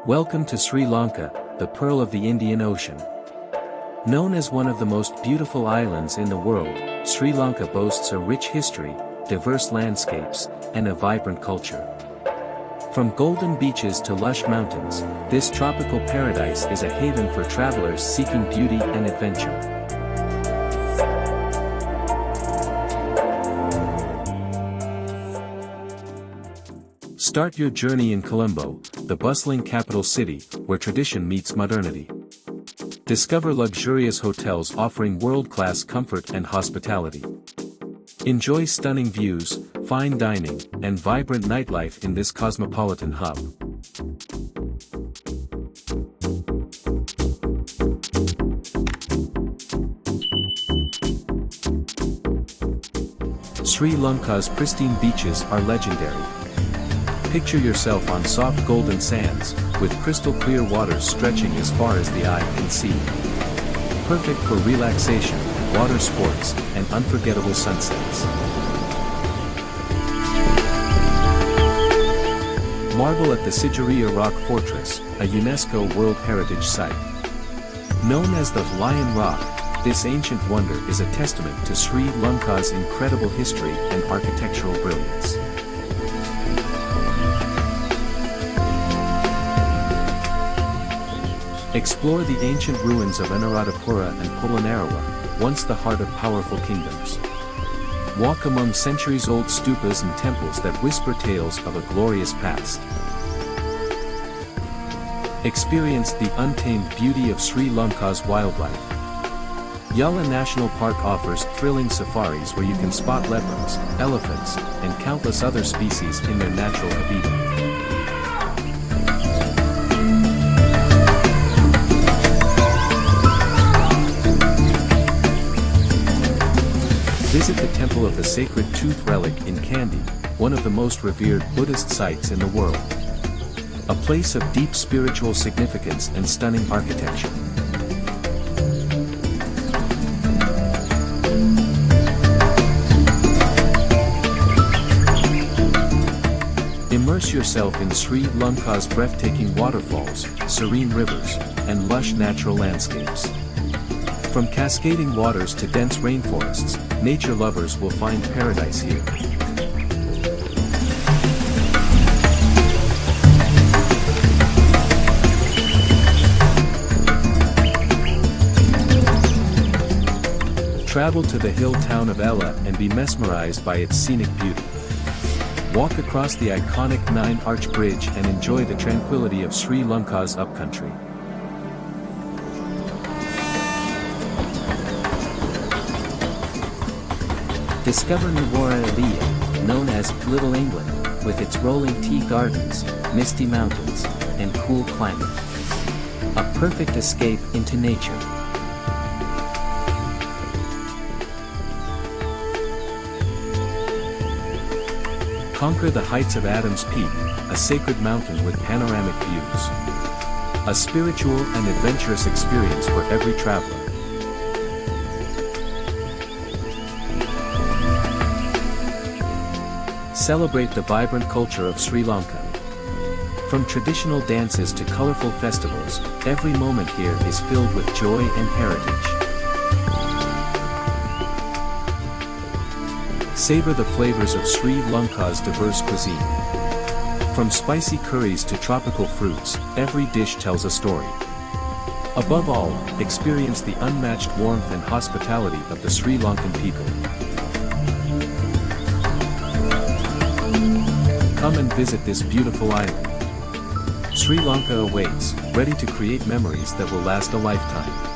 Welcome to Sri Lanka, the pearl of the Indian Ocean. Known as one of the most beautiful islands in the world, Sri Lanka boasts a rich history, diverse landscapes, and a vibrant culture. From golden beaches to lush mountains, this tropical paradise is a haven for travelers seeking beauty and adventure. Start your journey in Colombo, the bustling capital city, where tradition meets modernity. Discover luxurious hotels offering world-class comfort and hospitality. Enjoy stunning views, fine dining, and vibrant nightlife in this cosmopolitan hub. Sri Lanka's pristine beaches are legendary. Picture yourself on soft golden sands, with crystal clear waters stretching as far as the eye can see. Perfect for relaxation, water sports, and unforgettable sunsets. Marvel at the Sigiriya Rock Fortress, a UNESCO World Heritage Site. Known as the Lion Rock, this ancient wonder is a testament to Sri Lanka's incredible history and architectural brilliance. Explore the ancient ruins of Anuradhapura and Polonnaruwa, once the heart of powerful kingdoms. Walk among centuries-old stupas and temples that whisper tales of a glorious past. Experience the untamed beauty of Sri Lanka's wildlife. Yala National Park offers thrilling safaris where you can spot leopards, elephants, and countless other species in their natural habitat. Visit the Temple of the Sacred Tooth Relic in Kandy, one of the most revered Buddhist sites in the world. A place of deep spiritual significance and stunning architecture. Immerse yourself in Sri Lanka's breathtaking waterfalls, serene rivers, and lush natural landscapes. From cascading waters to dense rainforests, nature lovers will find paradise here. Travel to the hill town of Ella and be mesmerized by its scenic beauty. Walk across the iconic Nine-Arch Bridge and enjoy the tranquility of Sri Lanka's upcountry. Discover Mirissa, known as Little England, with its rolling tea gardens, misty mountains, and cool climate. A perfect escape into nature. Conquer the heights of Adam's Peak, a sacred mountain with panoramic views. A spiritual and adventurous experience for every traveler. Celebrate the vibrant culture of Sri Lanka. From traditional dances to colorful festivals, every moment here is filled with joy and heritage. Savor the flavors of Sri Lanka's diverse cuisine. From spicy curries to tropical fruits, every dish tells a story. Above all, experience the unmatched warmth and hospitality of the Sri Lankan people. Come and visit this beautiful island. Sri Lanka awaits, ready to create memories that will last a lifetime.